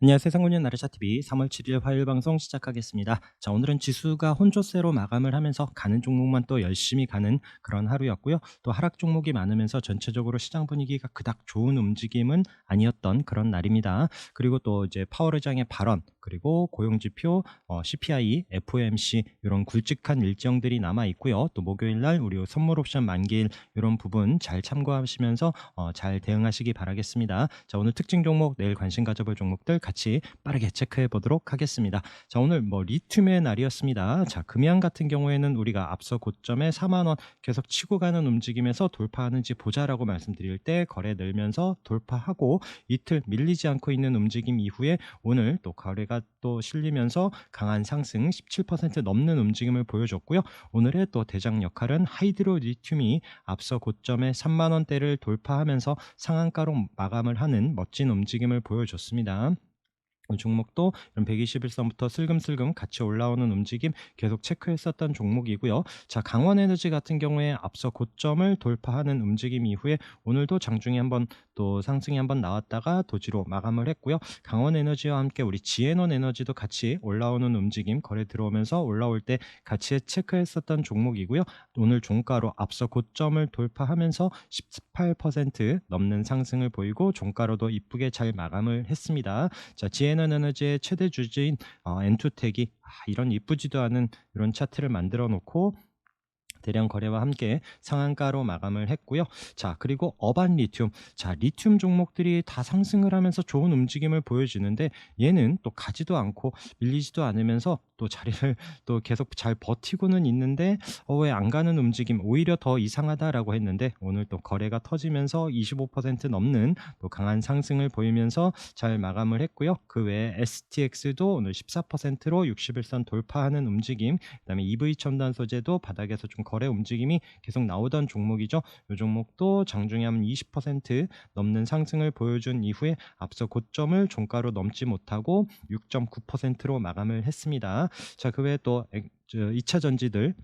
안녕하세요. 상군의 나르샤TV 3월 7일 화요일 방송 시작하겠습니다. 자, 오늘은 지수가 혼조세로 마감을 하면서 가는 종목만 또 열심히 가는 그런 하루였고요. 또 하락 종목이 많으면서 전체적으로 시장 분위기가 그닥 좋은 움직임은 아니었던 그런 날입니다. 그리고 또 이제 파월 의장의 발언, 그리고 고용지표, CPI, FOMC 이런 굵직한 일정들이 남아 있고요. 또 목요일 날 우리 선물 옵션 만기일 이런 부분 잘 참고하시면서 잘 대응하시기 바라겠습니다. 자, 오늘 특징 종목, 내일 관심 가져볼 종목들 같이 빠르게 체크해 보도록 하겠습니다. 자, 오늘 리튬의 날이었습니다. 자, 금양 같은 경우에는 우리가 앞서 고점에 4만 원 계속 치고 가는 움직임에서 돌파하는지 보자라고 말씀드릴 때 거래 늘면서 돌파하고 이틀 밀리지 않고 있는 움직임 이후에 오늘 또 거래가 또 실리면서 강한 상승 17% 넘는 움직임을 보여줬고요. 오늘의 또 대장 역할은 하이드로 리튬이 앞서 고점에 3만 원대를 돌파하면서 상한가로 마감을 하는 멋진 움직임을 보여줬습니다. 종목도 이런 121선부터 슬금슬금 같이 올라오는 움직임 계속 체크했었던 종목이고요. 자, 강원에너지 같은 경우에 앞서 고점을 돌파하는 움직임 이후에 오늘도 장중에 한번 또 상승이 한번 나왔다가 도지로 마감을 했고요. 강원에너지와 함께 우리 지에논 에너지도 같이 올라오는 움직임 거래 들어오면서 올라올 때 같이 체크했었던 종목이고요. 오늘 종가로 앞서 고점을 돌파하면서 18% 넘는 상승을 보이고 종가로도 이쁘게 잘 마감을 했습니다. 자, 지에논 에너지의 최대 주주인 엔투텍이 이런 이쁘지도 않은 이런 차트를 만들어 놓고 대량 거래와 함께 상한가로 마감을 했고요. 자, 그리고 어반 리튬. 자, 리튬 종목들이 다 상승을 하면서 좋은 움직임을 보여주는데 얘는 또 가지도 않고 밀리지도 않으면서 또 자리를 또 계속 잘 버티고는 있는데 왜 안 가는 움직임 오히려 더 이상하다라고 했는데 오늘 또 거래가 터지면서 25% 넘는 또 강한 상승을 보이면서 잘 마감을 했고요. 그 외에 STX도 오늘 14%로 61선 돌파하는 움직임, 그다음에 EV 첨단 소재도 바닥에서 좀 거래 움직임이 계속 나오던 종목이죠. 이 종목도 장중에 한 20% 넘는 상승을 보여준 이후에 앞서 고점을 종가로 넘지 못하고 6.9%로 마감을 했습니다. 자, 그 외에 또 2차 전지들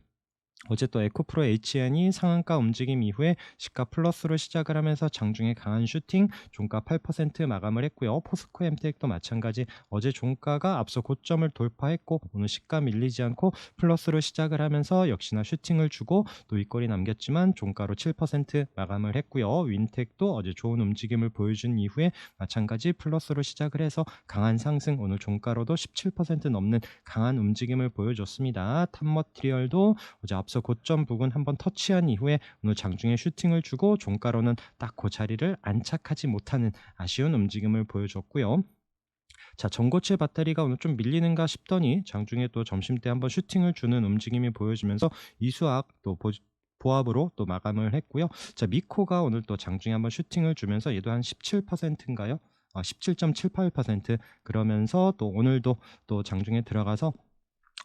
어제 또 에코프로 HN이 상한가 움직임 이후에 시가 플러스로 시작을 하면서 장중에 강한 슈팅 종가 8% 마감을 했고요. 포스코 엠텍도 마찬가지 어제 종가가 앞서 고점을 돌파했고 오늘 시가 밀리지 않고 플러스로 시작을 하면서 역시나 슈팅을 주고 또 윗골이 남겼지만 종가로 7% 마감을 했고요. 윈텍도 어제 좋은 움직임을 보여준 이후에 마찬가지 플러스로 시작을 해서 강한 상승 오늘 종가로도 17% 넘는 강한 움직임을 보여줬습니다. 탑머티리얼도 어제 앞서 고점 부근 한번 터치한 이후에 오늘 장중에 슈팅을 주고 종가로는 딱 그 자리를 안착하지 못하는 아쉬운 움직임을 보여줬고요. 자, 전고체 배터리가 오늘 좀 밀리는가 싶더니 장중에 또 점심때 한번 슈팅을 주는 움직임이 보여지면서 이수학 또 보합으로 또 마감을 했고요. 자, 미코가 오늘 또 장중에 한번 슈팅을 주면서 얘도 한 17%인가요? 17.78% 그러면서 또 오늘도 또 장중에 들어가서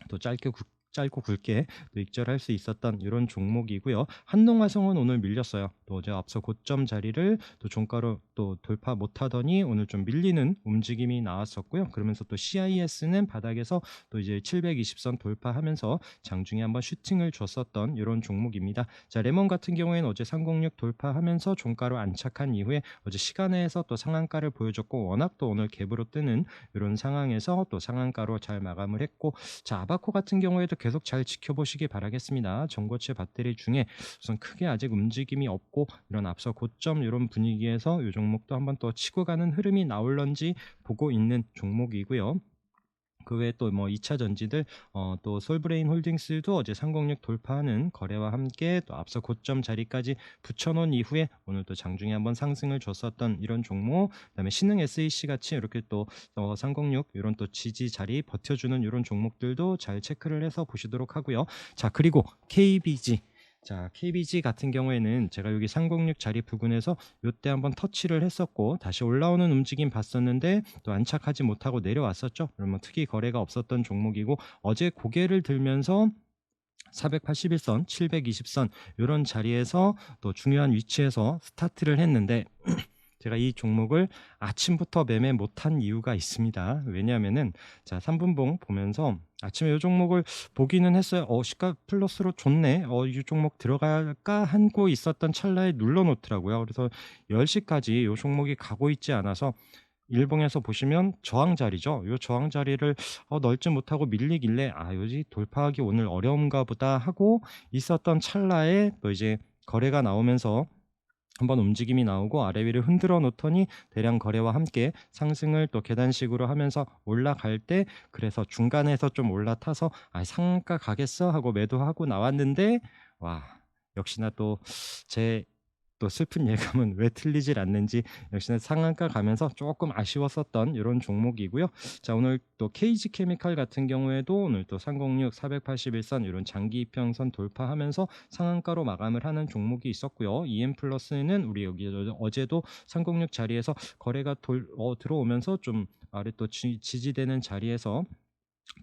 또 짧고 굵게 또 익절할 수 있었던 이런 종목이고요. 한농화성은 오늘 밀렸어요. 또 어제 앞서 고점 자리를 또 종가로 또 돌파 못하더니 오늘 좀 밀리는 움직임이 나왔었고요. 그러면서 또 CIS는 바닥에서 또 이제 720선 돌파하면서 장중에 한번 슈팅을 줬었던 이런 종목입니다. 자, 레몬 같은 경우에는 어제 306 돌파하면서 종가로 안착한 이후에 어제 시간에서 또 상한가를 보여줬고 워낙 또 오늘 갭으로 뜨는 이런 상황에서 또 상한가로 잘 마감을 했고, 자, 아바코 같은 경우에도 계속 잘 지켜보시기 바라겠습니다. 전고체 배터리 중에 우선 크게 아직 움직임이 없고 이런 앞서 고점 이런 분위기에서 이 종목도 한번 또 치고 가는 흐름이 나올런지 보고 있는 종목이고요. 그 외에 또 2차 전지들 또 솔브레인 홀딩스도 어제 306 돌파하는 거래와 함께 또 앞서 고점 자리까지 붙여놓은 이후에 오늘 또 장중에 한번 상승을 줬었던 이런 종목, 그다음에 신흥 SEC 같이 이렇게 또 306 이런 또 지지 자리 버텨주는 이런 종목들도 잘 체크를 해서 보시도록 하고요. 자, 그리고 KBG. 자, KBG 같은 경우에는 제가 여기 306 자리 부근에서 이때 한번 터치를 했었고 다시 올라오는 움직임 봤었는데 또 안착하지 못하고 내려왔었죠. 그러면 특이 거래가 없었던 종목이고 어제 고개를 들면서 481선, 720선 이런 자리에서 또 중요한 위치에서 스타트를 했는데 제가 이 종목을 아침부터 매매 못한 이유가 있습니다. 왜냐하면은 자, 3분봉 보면서 아침에 이 종목을 보기는 했어요. 시가 플러스로 좋네. 이 종목 들어갈까 하고 있었던 찰나에 눌러 놓더라고요. 그래서 10시까지 이 종목이 가고 있지 않아서 일봉에서 보시면 저항 자리죠. 요 저항 자리를 넓지 못하고 밀리길래 '아 요지 돌파하기 오늘 어려운가 보다.' 하고 있었던 찰나에 또 이제 거래가 나오면서 한번 움직임이 나오고 아래 위를 흔들어 놓더니 대량 거래와 함께 상승을 또 계단식으로 하면서 올라갈 때, 그래서 중간에서 좀 올라타서 '아 상한가 가겠어.' 하고 매도하고 나왔는데, 와 역시나 또 제 또 슬픈 예감은 왜 틀리질 않는지, 역시나 상한가 가면서 조금 아쉬웠었던 이런 종목이고요. 자, 오늘 또 KG 케미칼 같은 경우에도 오늘 또 306, 481선 이런 장기 이평선 돌파하면서 상한가로 마감을 하는 종목이 있었고요. EM 플러스는 우리 여기 어제도 306 자리에서 거래가 들어오면서 좀 아래 또 지지되는 자리에서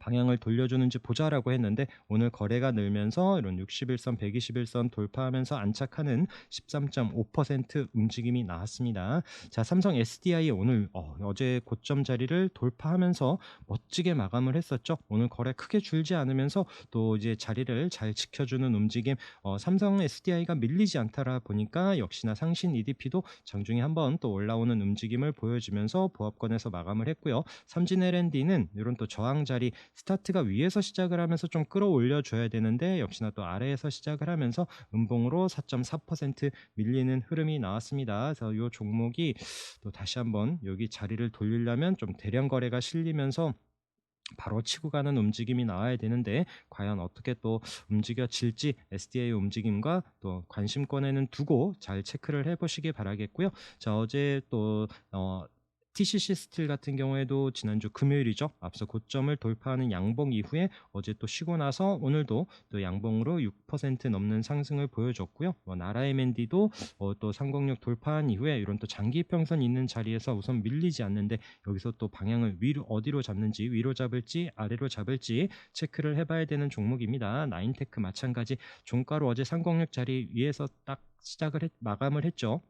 방향을 돌려주는지 보자라고 했는데, 오늘 거래가 늘면서 이런 61선, 121선 돌파하면서 안착하는 13.5% 움직임이 나왔습니다. 자, 삼성 SDI 오늘 어제 고점 자리를 돌파하면서 멋지게 마감을 했었죠. 오늘 거래 크게 줄지 않으면서 또 이제 자리를 잘 지켜주는 움직임. 삼성 SDI가 밀리지 않더라 보니까 역시나 상신 EDP도 장중에 한번 또 올라오는 움직임을 보여주면서 보합권에서 마감을 했고요. 삼진 L&D는 이런 또 저항 자리, 스타트가 위에서 시작을 하면서 좀 끌어올려 줘야 되는데 역시나 또 아래에서 시작을 하면서 음봉으로 4.4% 밀리는 흐름이 나왔습니다. 그래서 이 종목이 또 다시 한번 여기 자리를 돌리려면 좀 대량 거래가 실리면서 바로 치고 가는 움직임이 나와야 되는데, 과연 어떻게 또 움직여질지 SDA 움직임과 또 관심권에는 두고 잘 체크를 해보시기 바라겠고요. 자, 어제 또 TCC 스틸 같은 경우에도 지난주 금요일이죠. 앞서 고점을 돌파하는 양봉 이후에 어제 또 쉬고 나서 오늘도 또 양봉으로 6% 넘는 상승을 보여줬고요. 나라MND도 또 306 돌파한 이후에 이런 또 장기 평선 있는 자리에서 우선 밀리지 않는데, 여기서 또 방향을 위로 어디로 잡는지, 위로 잡을지 아래로 잡을지 체크를 해봐야 되는 종목입니다. 나인테크 마찬가지, 종가로 어제 306 자리 위에서 딱 마감을 했죠.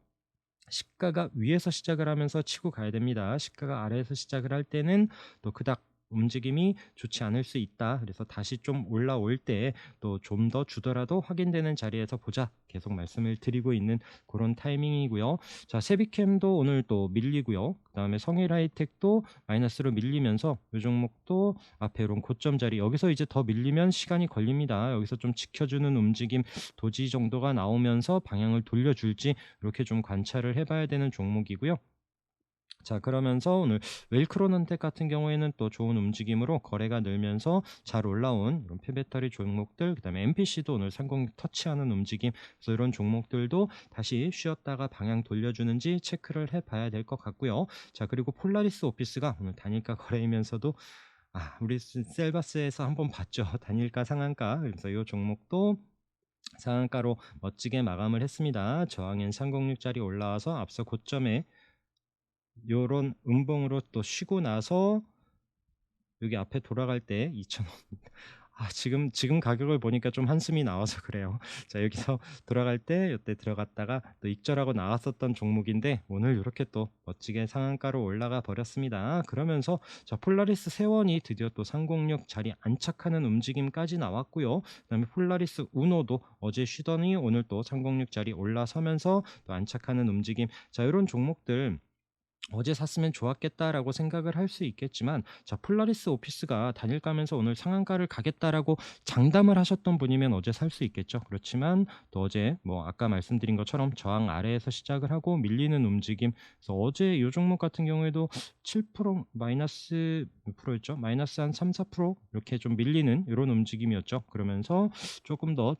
시가가 위에서 시작을 하면서 치고 가야 됩니다. 시가가 아래에서 시작을 할 때는 또 그닥 움직임이 좋지 않을 수 있다. 그래서 다시 좀 올라올 때 또 좀 더 주더라도 확인되는 자리에서 보자, 계속 말씀을 드리고 있는 그런 타이밍이고요. 자, 세비캠도 오늘 또 밀리고요. 그다음에 성일하이텍도 마이너스로 밀리면서 이 종목도 앞에 이런 고점 자리, 여기서 이제 더 밀리면 시간이 걸립니다. 여기서 좀 지켜주는 움직임, 도지 정도가 나오면서 방향을 돌려줄지 이렇게 좀 관찰을 해봐야 되는 종목이고요. 자, 그러면서 오늘 웰크로넌텍 같은 경우에는 또 좋은 움직임으로 거래가 늘면서 잘 올라온 이런 폐배터리 종목들, 그다음에 MPC도 오늘 306 터치하는 움직임, 그래서 이런 종목들도 다시 쉬었다가 방향 돌려주는지 체크를 해봐야 될 것 같고요. 자, 그리고 폴라리스 오피스가 오늘 단일가 거래이면서도 우리 셀바스에서 한번 봤죠. 단일가 상한가. 그래서 이 종목도 상한가로 멋지게 마감을 했습니다. 저항엔 306짜리 올라와서 앞서 고점에 요런 음봉으로 또 쉬고 나서 여기 앞에 돌아갈 때 2,000원. 지금 가격을 보니까 좀 한숨이 나와서 그래요. 자, 여기서 돌아갈 때 이때 들어갔다가 또 익절하고 나왔었던 종목인데 오늘 이렇게 또 멋지게 상한가로 올라가 버렸습니다. 그러면서 자, 폴라리스 세원이 드디어 또 306 자리 안착하는 움직임까지 나왔고요. 그다음에 폴라리스 우노도 어제 쉬더니 오늘 또 306 자리 올라서면서 또 안착하는 움직임. 자, 이런 종목들 어제 샀으면 좋았겠다라고 생각을 할 수 있겠지만, 자, 폴라리스 오피스가 단일가면서 오늘 상한가를 가겠다라고 장담을 하셨던 분이면 어제 살 수 있겠죠. 그렇지만 또 어제 뭐 아까 말씀드린 것처럼 저항 아래에서 시작을 하고 밀리는 움직임. 그래서 어제 이 종목 같은 경우에도 7% 마이너스 몇 프로였죠? 마이너스 한 3, 4% 이렇게 좀 밀리는 이런 움직임이었죠. 그러면서 조금 더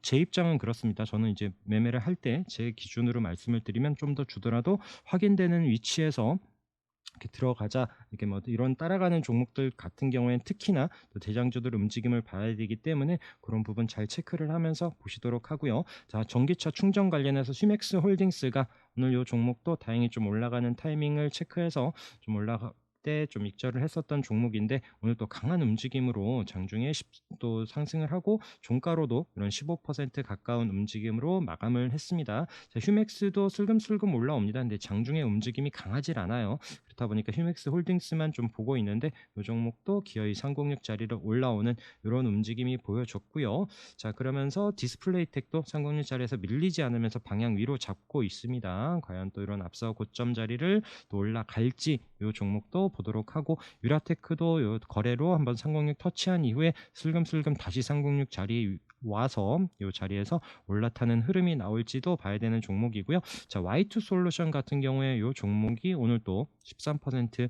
제 입장은 그렇습니다. 저는 이제 매매를 할 때 제 기준으로 말씀을 드리면 좀 더 주더라도 확인되는 위치에서 이렇게 들어가자, 이렇게 뭐 이런 따라가는 종목들 같은 경우에는 특히나 또 대장주들 움직임을 봐야 되기 때문에 그런 부분 잘 체크를 하면서 보시도록 하고요. 자, 전기차 충전 관련해서 시맥스 홀딩스가 오늘 이 종목도 다행히 좀 올라가는 타이밍을 체크해서 좀 올라가 때 좀 익절을 했었던 종목인데, 오늘 또 강한 움직임으로 장중에 또 상승을 하고 종가로도 이런 15% 가까운 움직임으로 마감을 했습니다. 자, 휴맥스도 슬금슬금 올라옵니다. 근데 장중에 움직임이 강하질 않아요. 그렇다 보니까 휴맥스 홀딩스만 좀 보고 있는데 이 종목도 기어이 306 자리를 올라오는 이런 움직임이 보여졌고요. 자, 그러면서 디스플레이텍도 306 자리에서 밀리지 않으면서 방향 위로 잡고 있습니다. 과연 또 이런 앞서 고점 자리를 또 올라갈지 이 종목도 보도록 하고, 유라테크도 요 거래로 한번 306 터치한 이후에 슬금슬금 다시 306 자리 와서 이 자리에서 올라타는 흐름이 나올지도 봐야 되는 종목이고요. 자, Y2 솔루션 같은 경우에 이 종목이 오늘 또 13%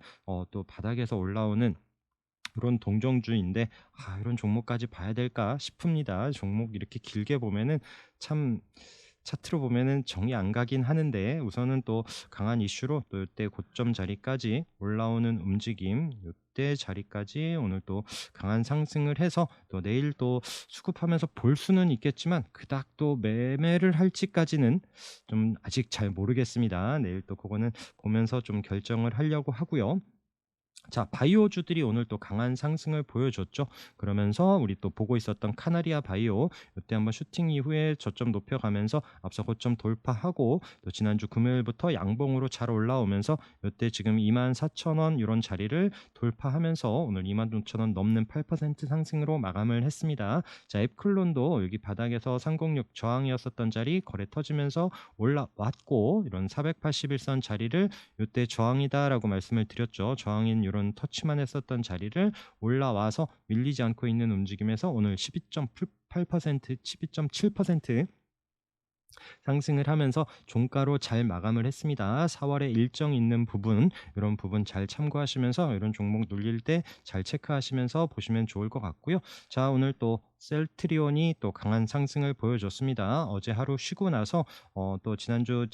또 바닥에서 올라오는 그런 동종주인데, 이런 종목까지 봐야 될까 싶습니다. 종목 이렇게 길게 보면은 참 차트로 보면은 정이 안 가긴 하는데, 우선은 또 강한 이슈로 또 이때 고점 자리까지 올라오는 움직임, 이때 자리까지 오늘 또 강한 상승을 해서 또 내일 또 수급하면서 볼 수는 있겠지만 그닥 또 매매를 할지까지는 좀 아직 잘 모르겠습니다. 내일 또 그거는 보면서 좀 결정을 하려고 하고요. 자, 바이오주들이 오늘 또 강한 상승을 보여줬죠. 그러면서 우리 또 보고 있었던 카나리아 바이오, 이때 한번 슈팅 이후에 저점 높여가면서 앞서 고점 돌파하고, 또 지난주 금요일부터 양봉으로 잘 올라오면서 이때 지금 24,000원 이런 자리를 돌파하면서 오늘 26,000원 넘는 8% 상승으로 마감을 했습니다. 자, 앱클론도 여기 바닥에서 306 저항이었었던 자리 거래 터지면서 올라왔고, 이런 481선 자리를 이때 저항이다라고 말씀을 드렸죠. 저항인 이런 터치만 했었던 자리를 올라와서 밀리지 않고 있는 움직임에서 오늘 12.8%, 12.7% 상승을 하면서 종가로 잘 마감을 했습니다. 4월에 일정 있는 부분, 이런 부분 잘 참고하시면서 이런 종목 눌릴 때 잘 체크하시면서 보시면 좋을 것 같고요. 자, 오늘 또 셀트리온이 또 강한 상승을 보여줬습니다. 어제 하루 쉬고 나서 또 지난주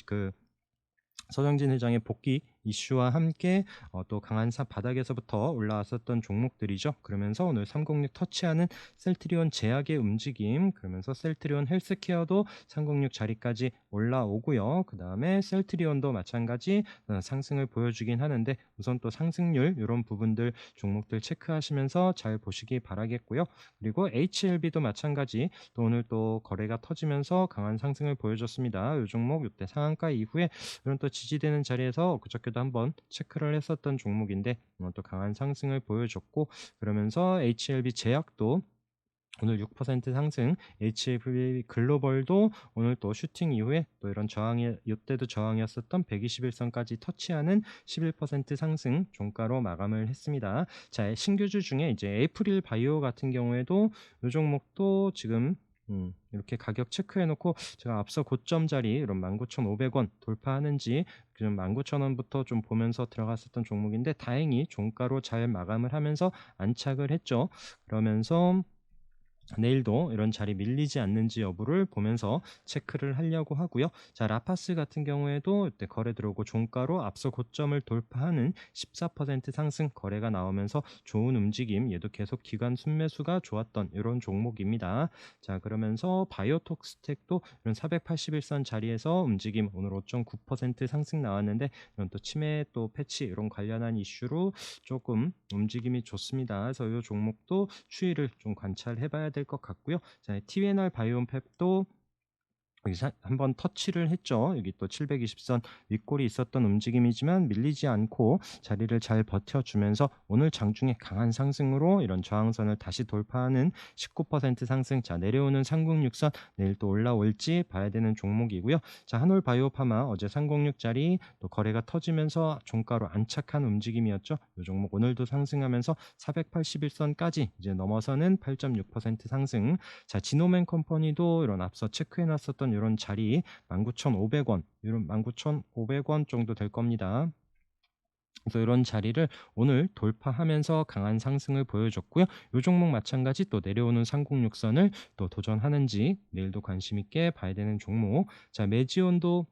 서정진 회장의 복귀 이슈와 함께 또 강한 바닥에서부터 올라왔었던 종목들이죠. 그러면서 오늘 306 터치하는 셀트리온 제약의 움직임, 그러면서 셀트리온 헬스케어도 306 자리까지 올라오고요. 그 다음에 셀트리온도 마찬가지 상승을 보여주긴 하는데, 우선 또 상승률 이런 부분들 종목들 체크하시면서 잘 보시기 바라겠고요. 그리고 HLB도 마찬가지 또 오늘 또 거래가 터지면서 강한 상승을 보여줬습니다. 이 종목 이때 상한가 이후에 이런 또 지지되는 자리에서 그저께도 한번 체크를 했었던 종목인데 또 강한 상승을 보여줬고, 그러면서 HLB 제약도 오늘 6% 상승, HLB 글로벌도 오늘 또 슈팅 이후에 또 이런 저항이, 이때도 저항이었었던 121선까지 터치하는 11% 상승 종가로 마감을 했습니다. 자, 신규주 중에 이제 에이프릴 바이오 같은 경우에도 이 종목도 지금 이렇게 가격 체크해놓고 제가 앞서 고점 자리 이런 19,500원 돌파하는지 좀 19,000원부터 좀 보면서 들어갔었던 종목인데, 다행히 종가로 잘 마감을 하면서 안착을 했죠. 그러면서 내일도 이런 자리 밀리지 않는지 여부를 보면서 체크를 하려고 하고요. 자, 라파스 같은 경우에도 이때 거래 들어오고 종가로 앞서 고점을 돌파하는 14% 상승 거래가 나오면서 좋은 움직임, 얘도 계속 기관 순매수가 좋았던 이런 종목입니다. 자, 그러면서 바이오톡스텍도 이런 481선 자리에서 움직임, 오늘 5.9% 상승 나왔는데 이런 또 치매 또 패치 이런 관련한 이슈로 조금 움직임이 좋습니다. 그래서 이 종목도 추이를 좀 관찰해 봐야 될 것 같고요. 자, TNR 바이오온팹도 여기 한번 터치를 했죠. 여기 또 720선 윗골이 있었던 움직임이지만 밀리지 않고 자리를 잘 버텨주면서 오늘 장중에 강한 상승으로 이런 저항선을 다시 돌파하는 19% 상승. 자, 내려오는 306선 내일 또 올라올지 봐야 되는 종목이고요. 자, 한올 바이오파마 어제 306짜리 또 거래가 터지면서 종가로 안착한 움직임이었죠. 이 종목 오늘도 상승하면서 481선까지 이제 넘어서는 8.6% 상승. 자, 지노맨 컴퍼니도 이런 앞서 체크해놨었던 이런 자리 19,500원, 이런 19,500원 정도 될 겁니다. 그래서 이런 자리를 오늘 돌파하면서 강한 상승을 보여줬고요. 이 종목 마찬가지 또 내려오는 306선을 또 도전하는지 내일도 관심 있게 봐야 되는 종목. 자, 메지온도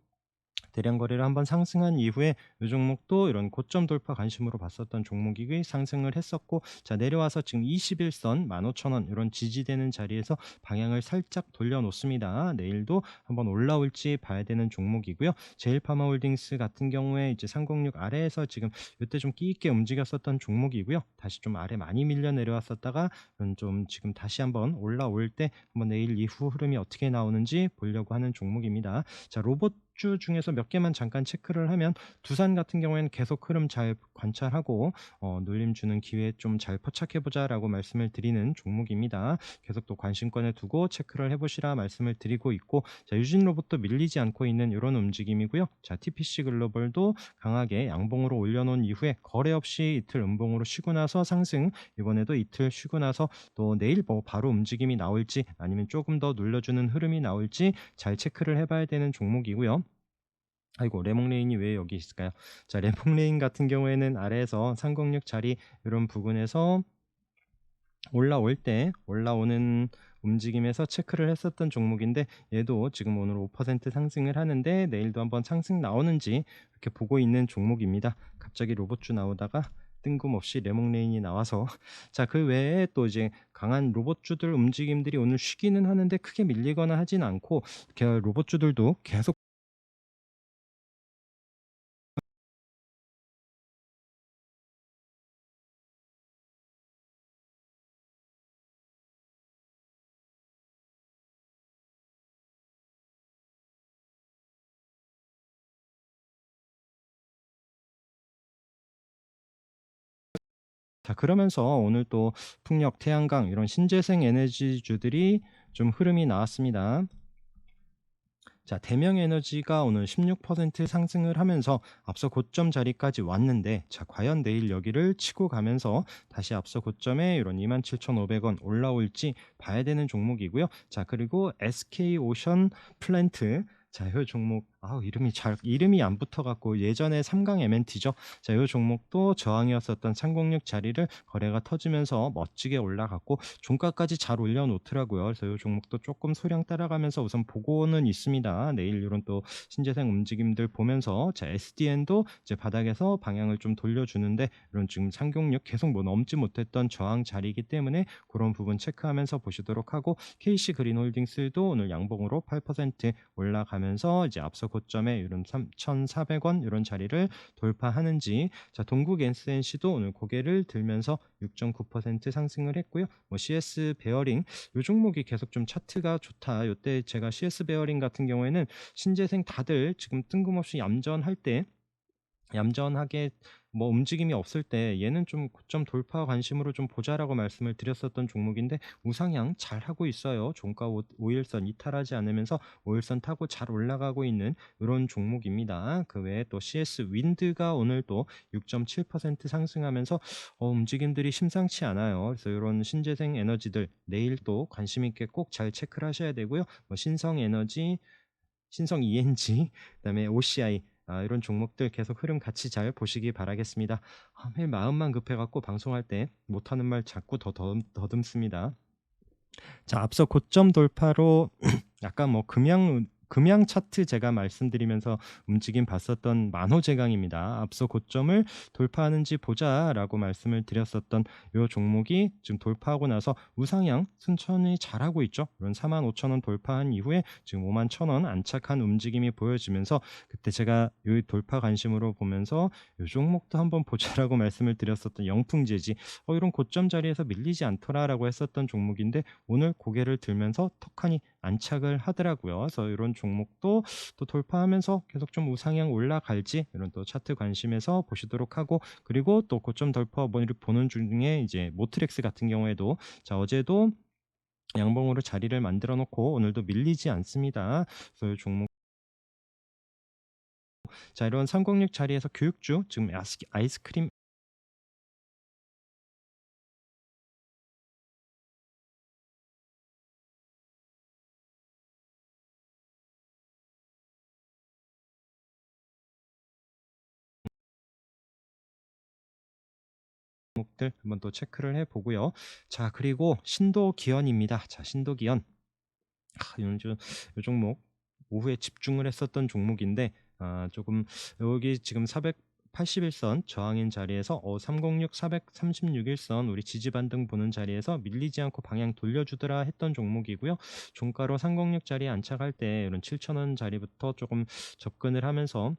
대량 거래를 한번 상승한 이후에 이 종목도 이런 고점 돌파 관심으로 봤었던 종목이 상승을 했었고, 자, 내려와서 지금 21선 15,000원 이런 지지되는 자리에서 방향을 살짝 돌려놓습니다. 내일도 한번 올라올지 봐야 되는 종목이고요. 제일파마홀딩스 같은 경우에 이제 306 아래에서 지금 이때 좀 끼 있게 움직였었던 종목이고요. 다시 좀 아래 많이 밀려 내려왔었다가 좀 지금 다시 한번 올라올 때 한번 내일 이후 흐름이 어떻게 나오는지 보려고 하는 종목입니다. 자, 로봇 주 중에서 몇 개만 잠깐 체크를 하면 두산 같은 경우에는 계속 흐름 잘 관찰하고 눌림 주는 기회에 좀 잘 포착해 보자라고 말씀을 드리는 종목입니다. 계속 또 관심권에 두고 체크를 해 보시라 말씀을 드리고 있고, 자, 유진 로봇도 밀리지 않고 있는 이런 움직임이고요. 자, TPC 글로벌도 강하게 양봉으로 올려놓은 이후에 거래 없이 이틀 음봉으로 쉬고 나서 상승, 이번에도 이틀 쉬고 나서 또 내일 뭐 바로 움직임이 나올지 아니면 조금 더 눌려주는 흐름이 나올지 잘 체크를 해봐야 되는 종목이고요. 아이고, 레몽레인이 왜 여기 있을까요? 자, 레몽레인 같은 경우에는 아래에서 306 자리 이런 부분에서 올라올 때 올라오는 움직임에서 체크를 했었던 종목인데, 얘도 지금 오늘 5% 상승을 하는데 내일도 한번 상승 나오는지 이렇게 보고 있는 종목입니다. 갑자기 로봇주 나오다가 뜬금없이 레몽레인이 나와서 자, 그 외에 또 이제 강한 로봇주들 움직임들이 오늘 쉬기는 하는데 크게 밀리거나 하진 않고, 로봇주들도 계속. 자, 그러면서 오늘 또 풍력, 태양광 이런 신재생 에너지주들이 좀 흐름이 나왔습니다. 자, 대명에너지가 오늘 16% 상승을 하면서 앞서 고점 자리까지 왔는데, 자, 과연 내일 여기를 치고 가면서 다시 앞서 고점에 이런 27,500원 올라올지 봐야 되는 종목이고요. 자, 그리고 SK오션 플랜트, 자, 이 종목 이름이 안 붙어 갖고 예전에 3강 MNT죠. 자, 이 종목도 저항이었었던 306 자리를 거래가 터지면서 멋지게 올라갔고 종가까지 잘 올려놓더라고요. 그래서 이 종목도 조금 소량 따라가면서 우선 보고는 있습니다. 내일 이런 또 신재생 움직임들 보면서, 자, SDN도 이제 바닥에서 방향을 좀 돌려주는데 이런 지금 상경력 계속 뭐 넘지 못했던 저항 자리이기 때문에 그런 부분 체크하면서 보시도록 하고, KC 그린홀딩스도 오늘 양봉으로 8% 올라가면서 이제 앞서 고점에 이런 3,400원 이런 자리를 돌파하는지, 자, 동국 NC도 오늘 고개를 들면서 6.9% 상승을 했고요. 뭐 CS 베어링 요 종목이 계속 좀 차트가 좋다. 요때 제가 CS 베어링 같은 경우에는 신재생 다들 지금 뜬금없이 얌전하게 뭐 움직임이 없을 때 얘는 좀 고점 돌파 관심으로 좀 보자라고 말씀을 드렸었던 종목인데 우상향 잘 하고 있어요. 종가 5일선 이탈하지 않으면서 5일선 타고 잘 올라가고 있는 이런 종목입니다. 그 외에 또 CS 윈드가 오늘 또 6.7% 상승하면서 움직임들이 심상치 않아요. 그래서 이런 신재생 에너지들 내일 또 관심 있게 꼭 잘 체크를 하셔야 되고요. 뭐 신성 에너지, 신성 ENG, 그다음에 OCI, 이런 종목들 계속 흐름 같이 잘 보시기 바라겠습니다. 매일 마음만 급해갖고 방송할 때 못하는 말 자꾸 더듬습니다. 자, 앞서 고점 돌파로 약간 뭐 금양 차트 제가 말씀드리면서 움직임 봤었던 만호제강입니다. 앞서 고점을 돌파하는지 보자라고 말씀을 드렸었던 이 종목이 지금 돌파하고 나서 우상향 순천히 잘하고 있죠. 이런 45,000원 돌파한 이후에 지금 51,000원 안착한 움직임이 보여지면서, 그때 제가 이 돌파 관심으로 보면서 이 종목도 한번 보자라고 말씀을 드렸었던 영풍재지, 이런 고점 자리에서 밀리지 않더라라고 했었던 종목인데 오늘 고개를 들면서 턱하니 안착을 하더라고요. 그래서 이런 종목도 또 돌파하면서 계속 좀 우상향 올라갈지 이런 또 차트 관심에서 보시도록 하고, 그리고 또 고점 돌파 보는 중에 이제 모트렉스 같은 경우에도, 자, 어제도 양봉으로 자리를 만들어 놓고 오늘도 밀리지 않습니다. 그래서 이 종목, 자, 이런 306 자리에서 교육주 지금 아이스크림 종목들 한번 또 체크를 해 보고요. 자, 그리고 신도기현입니다. 자, 신도기현, 요즘 요 종목 오후에 집중을 했었던 종목인데, 조금 여기 지금 481선 저항인 자리에서 306, 436일선 우리 지지 반등 보는 자리에서 밀리지 않고 방향 돌려주더라 했던 종목이고요. 종가로 306 자리에 안착할 때 이런 7,000원 자리부터 조금 접근을 하면서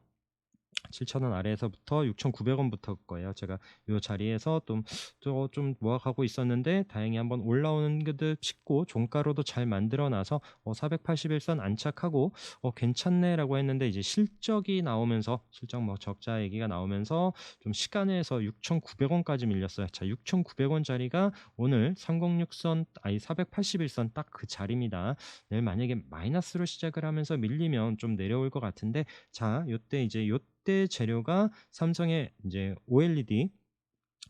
7,000원 아래에서부터 6,900원부터 거예요. 제가 요 자리에서 좀 모아가고 있었는데 다행히 한번 올라오는 듯 싶고 종가로도 잘 만들어 놔서 481선 안착하고 괜찮네라고 했는데 이제 실적이 나오면서 실적 뭐 적자 얘기가 나오면서 좀 시간에서 6,900원까지 밀렸어요. 자, 6,900원짜리가 오늘 306선 아니 481선 딱 그 자리입니다. 내일 만약에 마이너스로 시작을 하면서 밀리면 좀 내려올 것 같은데 자, 요때 재료가 삼성의 이제 OLED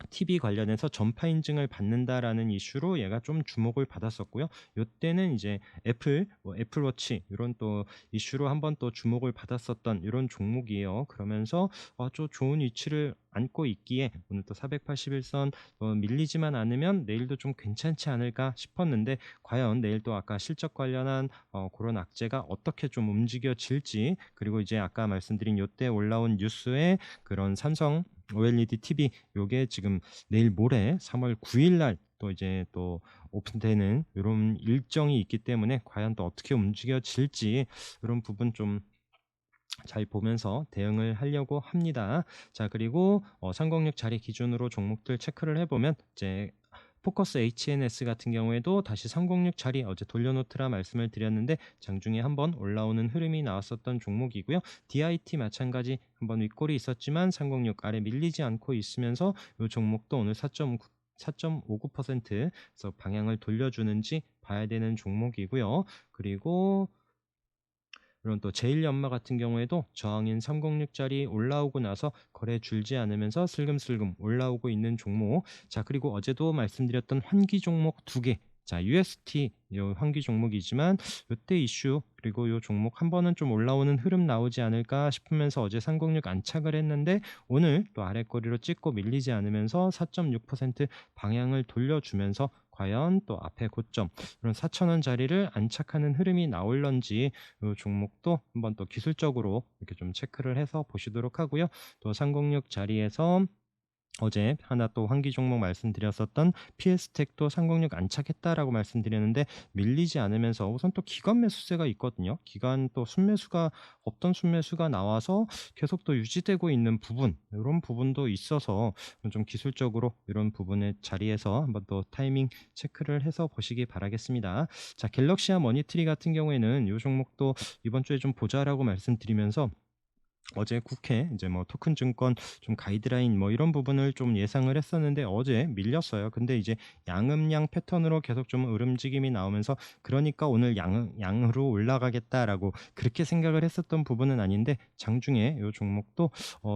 TV 관련해서 전파 인증을 받는다라는 이슈로 얘가 좀 주목을 받았었고요. 요때는 이제 애플워치 이런 또 이슈로 한번 또 주목을 받았었던 이런 종목이에요. 그러면서 좀 좋은 위치를 안고 있기에 오늘 또 481선 밀리지만 않으면 내일도 좀 괜찮지 않을까 싶었는데 과연 내일 또 아까 실적 관련한 그런 악재가 어떻게 좀 움직여질지 그리고 이제 아까 말씀드린 요때 올라온 뉴스에 그런 삼성 OLED TV 요게 지금 내일 모레 3월 9일 날 또 이제 또 오픈되는 이런 일정이 있기 때문에 과연 또 어떻게 움직여질지 이런 부분 좀 잘 보면서 대응을 하려고 합니다. 자, 그리고 306 자리 기준으로 종목들 체크를 해보면 이제 포커스 HNS 같은 경우에도 다시 306 자리 어제 돌려놓더라 말씀을 드렸는데 장중에 한번 올라오는 흐름이 나왔었던 종목이고요. DIT 마찬가지 한번 윗골이 있었지만 306 아래 밀리지 않고 있으면서 이 종목도 오늘 4.59%에서 방향을 돌려주는지 봐야 되는 종목이고요. 그리고 이런 또 제일연마 같은 경우에도 저항인 306짜리 올라오고 나서 거래 줄지 않으면서 슬금슬금 올라오고 있는 종목. 자, 그리고 어제도 말씀드렸던 환기 종목 두 개. 자, UST 요 환기 종목이지만 요때 이슈 그리고 요 종목 한 번은 좀 올라오는 흐름 나오지 않을까 싶으면서 어제 306 안착을 했는데 오늘 또 아래꼬리로 찍고 밀리지 않으면서 4.6% 방향을 돌려주면서 과연 또 앞에 고점 이런 4,000원 자리를 안착하는 흐름이 나올런지 이 종목도 한번 또 기술적으로 이렇게 좀 체크를 해서 보시도록 하고요. 또 306 자리에서 어제 하나 또 환기 종목 말씀드렸었던 PS텍도 306 안착했다라고 말씀드렸는데 밀리지 않으면서 우선 또 기관 매수세가 있거든요. 기관 또 순매수가 없던 순매수가 나와서 계속 또 유지되고 있는 부분 이런 부분도 있어서 좀 기술적으로 이런 부분의 자리에서 한번 또 타이밍 체크를 해서 보시기 바라겠습니다. 자, 갤럭시아 머니트리 같은 경우에는 이 종목도 이번 주에 좀 보자라고 말씀드리면서 어제 국회 이제 뭐 토큰 증권 좀 가이드라인 뭐 이런 부분을 좀 예상을 했었는데 어제 밀렸어요. 근데 이제 양음양 패턴으로 계속 좀 움직임이 나오면서 그러니까 오늘 양으로 올라가겠다라고 그렇게 생각을 했었던 부분은 아닌데 장중에 이 종목도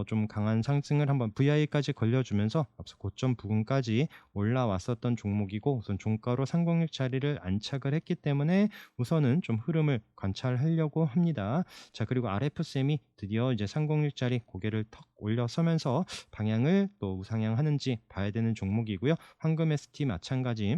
좀 강한 상승을 한번 VI까지 걸려주면서 앞서 고점 부근까지 올라왔었던 종목이고 우선 종가로 306 자리를 안착을 했기 때문에 우선은 좀 흐름을 관찰하려고 합니다. 자, 그리고 RF쌤이 드디어 이제 306짜리 고개를 턱 올려서면서 방향을 또 우상향하는지 봐야 되는 종목이고요. 황금 ST 마찬가지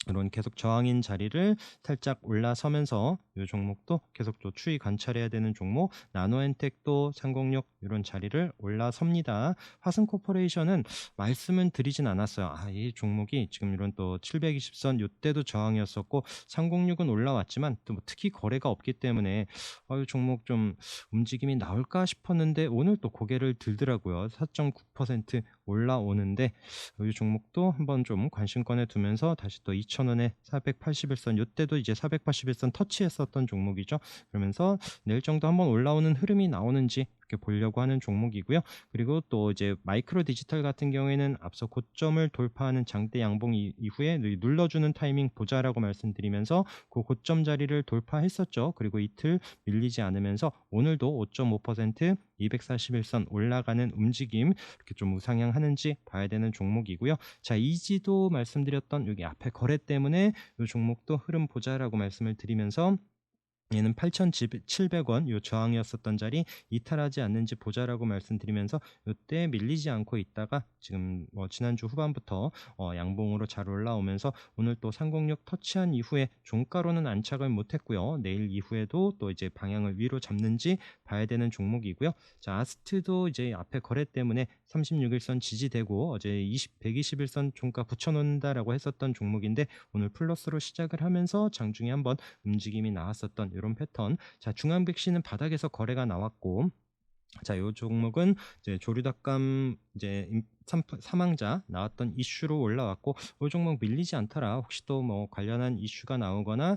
이런 계속 저항인 자리를 살짝 올라서면서 이 종목도 계속 또 추이 관찰해야 되는 종목 나노엔텍도 306 이런 자리를 올라섭니다. 화승코퍼레이션은 말씀은 드리진 않았어요. 이 종목이 지금 이런 또 720선 이때도 저항이었었고 306은 올라왔지만 또뭐 특히 거래가 없기 때문에 이 종목 좀 움직임이 나올까 싶었는데 오늘 또 고개를 들더라고요. 4.9% 올라오는데 이 종목도 한번 좀 관심권에 두면서 다시 또 2,000원에 481선 이때도 이제 481선 터치했었던 종목이죠. 그러면서 내일 정도 한번 올라오는 흐름이 나오는지 이렇게 보려고 하는 종목이고요. 그리고 또 이제 마이크로 디지털 같은 경우에는 앞서 고점을 돌파하는 장대 양봉 이후에 눌러주는 타이밍 보자라고 말씀드리면서 그 고점 자리를 돌파했었죠. 그리고 이틀 밀리지 않으면서 오늘도 5.5% 241선 올라가는 움직임 이렇게 좀 우상향하는지 봐야 되는 종목이고요. 자, 이지도 말씀드렸던 여기 앞에 거래 때문에 이 종목도 흐름 보자라고 말씀을 드리면서 얘는 8,700원 요 저항이었었던 자리 이탈하지 않는지 보자라고 말씀드리면서 이때 밀리지 않고 있다가 지금 지난주 후반부터 양봉으로 잘 올라오면서 오늘 또 306 터치한 이후에 종가로는 안착을 못했고요. 내일 이후에도 또 이제 방향을 위로 잡는지 봐야 되는 종목이고요. 자, 아스트도 이제 앞에 거래 때문에 36일선 지지되고 어제 121선 종가 붙여놓는다라고 했었던 종목인데 오늘 플러스로 시작을 하면서 장중에 한번 움직임이 나왔었던 이런 패턴. 자, 중앙백신은 바닥에서 거래가 나왔고 자, 요 종목은 이제 조류닭감 이제 사망자 나왔던 이슈로 올라왔고, 요 종목 밀리지 않더라. 혹시 또 뭐 관련한 이슈가 나오거나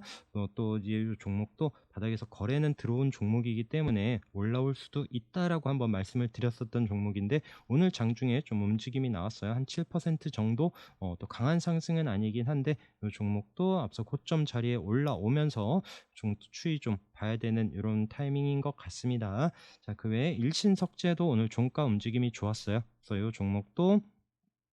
또 이제 요 종목도 바닥에서 거래는 들어온 종목이기 때문에 올라올 수도 있다라고 한번 말씀을 드렸었던 종목인데, 오늘 장중에 좀 움직임이 나왔어요. 한 7% 정도. 또 강한 상승은 아니긴 한데, 요 종목도 앞서 고점 자리에 올라오면서 좀 추이 좀 봐야 되는 이런 타이밍인 것 같습니다. 자, 그 외에 일신석재도 오늘 종가 움직임이 좋았어요. 그래서 이 종목도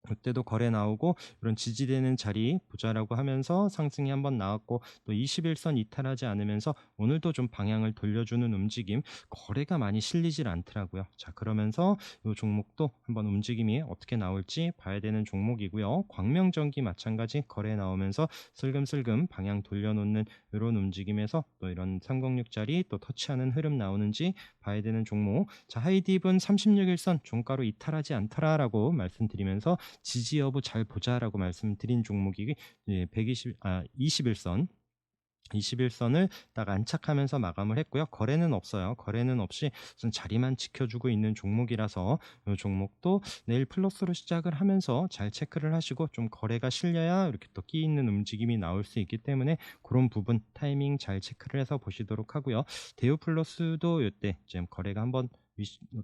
그때도 거래 나오고 이런 지지되는 자리 보자라고 하면서 상승이 한번 나왔고, 또 21선 이탈하지 않으면서 오늘도 좀 방향을 돌려주는 움직임, 거래가 많이 실리질 않더라고요. 자, 그러면서 이 종목도 한번 움직임이 어떻게 나올지 봐야 되는 종목이고요. 광명전기 마찬가지 거래 나오면서 슬금슬금 방향 돌려놓는 이런 움직임에서 또 이런 306짜리 또 터치하는 흐름 나오는지 봐야 되는 종목. 자, 하이딥은 36일선 종가로 이탈하지 않더라라고 말씀드리면서 지지 여부 잘 보자라고 말씀드린 종목이 21선 21선을 딱 안착하면서 마감을 했고요. 거래는 없어요. 거래는 없이 우선 자리만 지켜주고 있는 종목이라서 이 종목도 내일 플러스로 시작을 하면서 잘 체크를 하시고, 좀 거래가 실려야 이렇게 또 끼 있는 움직임이 나올 수 있기 때문에 그런 부분 타이밍 잘 체크를 해서 보시도록 하고요. 대우 플러스도 이때 지금 거래가 한번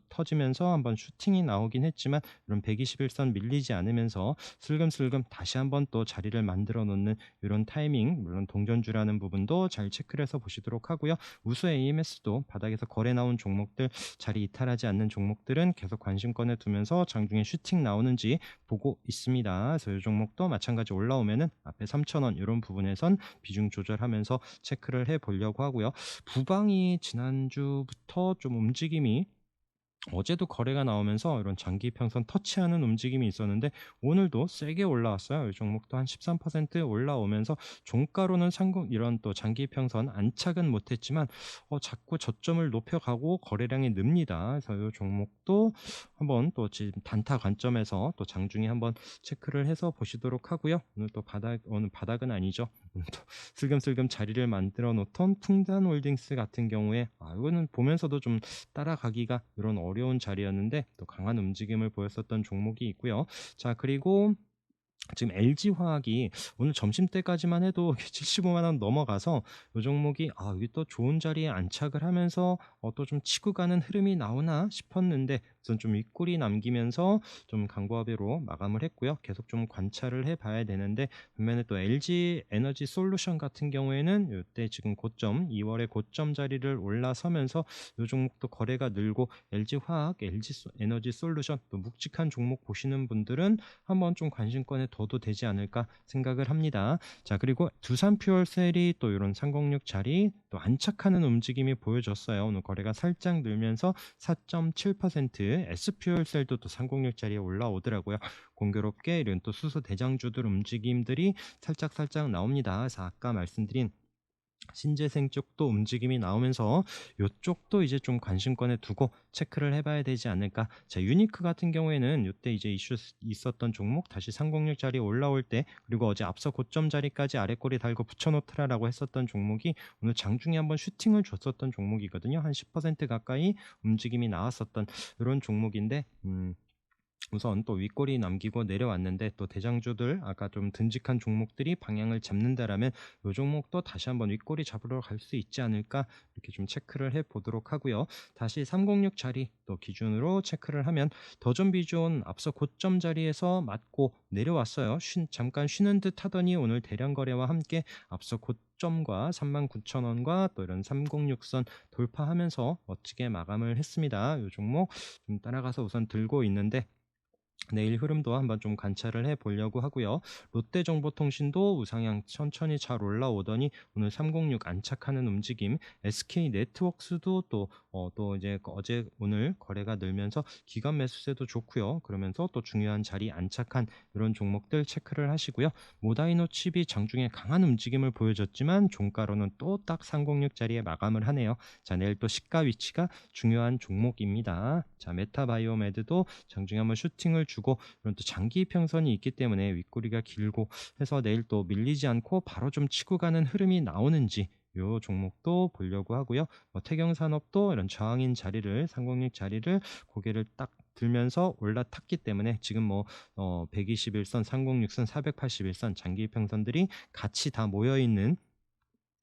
터지면서 한번 슈팅이 나오긴 했지만, 이런 121선 밀리지 않으면서 슬금슬금 다시 한번 또 자리를 만들어 놓는 이런 타이밍, 물론 동전주라는 부분도 잘 체크를 해서 보시도록 하고요. 우수 AMS도 바닥에서 거래 나온 종목들, 자리 이탈하지 않는 종목들은 계속 관심권에 두면서 장중에 슈팅 나오는지 보고 있습니다. 그래서 이 종목도 마찬가지 올라오면은 앞에 3,000원 이런 부분에선 비중 조절하면서 체크를 해 보려고 하고요. 부방이 지난주부터 좀 움직임이, 어제도 거래가 나오면서 이런 장기 평선 터치하는 움직임이 있었는데 오늘도 세게 올라왔어요. 이 종목도 한 13% 올라오면서 종가로는 이런 또 장기 평선 안착은 못했지만 자꾸 저점을 높여가고 거래량이 늡니다. 그래서 이 종목도 한번 또 지금 단타 관점에서 또 장중에 한번 체크를 해서 보시도록 하고요. 오늘 바닥은 아니죠. 오늘 또 슬금슬금 자리를 만들어 놓던 풍단홀딩스 같은 경우에 이거는 보면서도 좀 따라가기가 이런 어려운 자리였는데 또 강한 움직임을 보였었던 종목이 있고요. 자, 그리고 지금 LG화학이 오늘 점심때까지만 해도 75만 원 넘어가서 이 종목이 여기 또 좋은 자리에 안착을 하면서 또 좀 치고 가는 흐름이 나오나 싶었는데, 우선 좀 윗골이 남기면서 좀 강보합으로 마감을 했고요. 계속 좀 관찰을 해봐야 되는데, 반면에 또 LG 에너지 솔루션 같은 경우에는 이때 지금 고점 2월에 고점 자리를 올라서면서 이 종목도 거래가 늘고, LG화학, LG 에너지 솔루션 또 묵직한 종목 보시는 분들은 한번 좀 관심권에 둬도 되지 않을까 생각을 합니다. 자, 그리고 두산퓨얼셀이 또 이런 306 자리 또 안착하는 움직임이 보여졌어요. 오늘 거래가 살짝 늘면서 4.7%, S퓨얼셀도 또 306 자리에 올라오더라고요. 공교롭게 이런 또 수소 대장주들 움직임들이 살짝 나옵니다. 그래서 아까 말씀드린 신재생 쪽도 움직임이 나오면서 이쪽도 이제 좀 관심권에 두고 체크를 해봐야 되지 않을까. 자, 유니크 같은 경우에는 이때 이제 이슈 있었던 종목 다시 306 자리에 올라올 때, 그리고 어제 앞서 고점 자리까지 아래꼬리 달고 붙여놓더라라고 했었던 종목이 오늘 장중에 한번 슈팅을 줬었던 종목이거든요. 한 10% 가까이 움직임이 나왔었던 이런 종목인데, 우선 또 윗골이 남기고 내려왔는데, 또 대장주들 아까 좀 듬직한 종목들이 방향을 잡는다라면 이 종목도 다시 한번 윗골이 잡으러 갈 수 있지 않을까, 이렇게 좀 체크를 해 보도록 하고요. 다시 306 자리 또 기준으로 체크를 하면, 더존 비존 앞서 고점 자리에서 맞고 내려왔어요. 잠깐 쉬는 듯 하더니 오늘 대량 거래와 함께 앞서 고점과 39,000원과 또 이런 306선 돌파하면서 멋지게 마감을 했습니다. 이 종목 좀 따라가서 우선 들고 있는데, 내일 흐름도 한번 좀 관찰을 해 보려고 하고요. 롯데정보통신도 우상향 천천히 잘 올라오더니 오늘 306 안착하는 움직임, SK네트워크스도 또 이제 어제 오늘 거래가 늘면서 기관 매수세도 좋고요. 그러면서 또 중요한 자리 안착한 이런 종목들 체크를 하시고요. 모다이노 칩이 장중에 강한 움직임을 보여줬지만 종가로는 또 딱 306 자리에 마감을 하네요. 자, 내일 또 시가 위치가 중요한 종목입니다. 자, 메타바이오메드도 장중에 한번 슈팅을 주고, 이런 또 장기 평선이 있기 때문에 윗꼬리가 길고 해서 내일 또 밀리지 않고 바로 좀 치고 가는 흐름이 나오는지, 요 종목도 보려고 하고요. 태경산업도 이런 저항인 자리를 306 자리를 고개를 딱 들면서 올라탔기 때문에 지금 121선, 306선, 481선 장기 평선들이 같이 다 모여 있는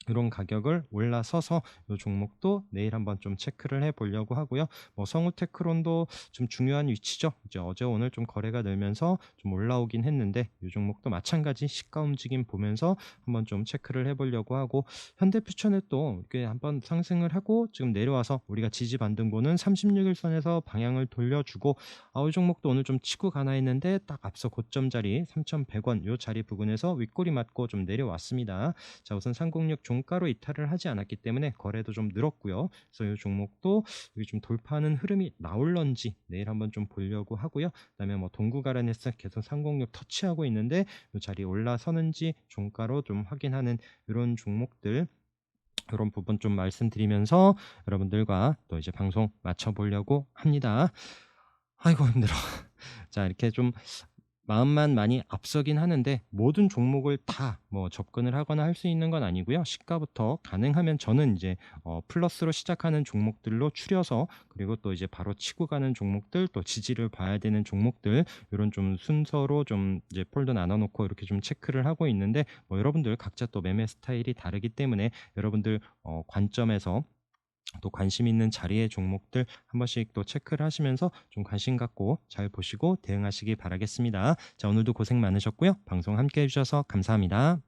이런 가격을 올라서서 이 종목도 내일 한번 좀 체크를 해 보려고 하고요. 성우테크론도 좀 중요한 위치죠. 이제 어제 오늘 좀 거래가 늘면서 좀 올라오긴 했는데 이 종목도 마찬가지 시가 움직임 보면서 한번 좀 체크를 해 보려고 하고, 현대퓨처넷도 꽤 한번 상승을 하고 지금 내려와서 우리가 지지 반등고는 36일선에서 방향을 돌려주고, 이 종목도 오늘 좀 치고 가나 했는데 딱 앞서 고점 자리 3,100원 요 자리 부근에서 윗꼬리 맞고 좀 내려왔습니다. 자, 우선 306 종가로 이탈을 하지 않았기 때문에 거래도 좀 늘었고요. 그래서 이 종목도 여기 좀 돌파하는 흐름이 나올런지 내일 한번 좀 보려고 하고요. 그다음에 동구 가라네스 계속 306 터치하고 있는데 이 자리 올라서는지 종가로 좀 확인하는 이런 종목들, 이런 부분 좀 말씀드리면서 여러분들과 또 이제 방송 마쳐보려고 합니다. 아이고 힘들어. 자, 이렇게 좀 마음만 많이 앞서긴 하는데 모든 종목을 다 접근을 하거나 할 수 있는 건 아니고요. 시가부터 가능하면 저는 이제 플러스로 시작하는 종목들로 추려서, 그리고 또 이제 바로 치고 가는 종목들, 또 지지를 봐야 되는 종목들, 이런 좀 순서로 좀 이제 폴더 나눠 놓고 이렇게 좀 체크를 하고 있는데, 여러분들 각자 또 매매 스타일이 다르기 때문에 여러분들 관점에서 또 관심 있는 자리의 종목들 한 번씩 또 체크를 하시면서 좀 관심 갖고 잘 보시고 대응하시기 바라겠습니다. 자, 오늘도 고생 많으셨고요. 방송 함께 해주셔서 감사합니다.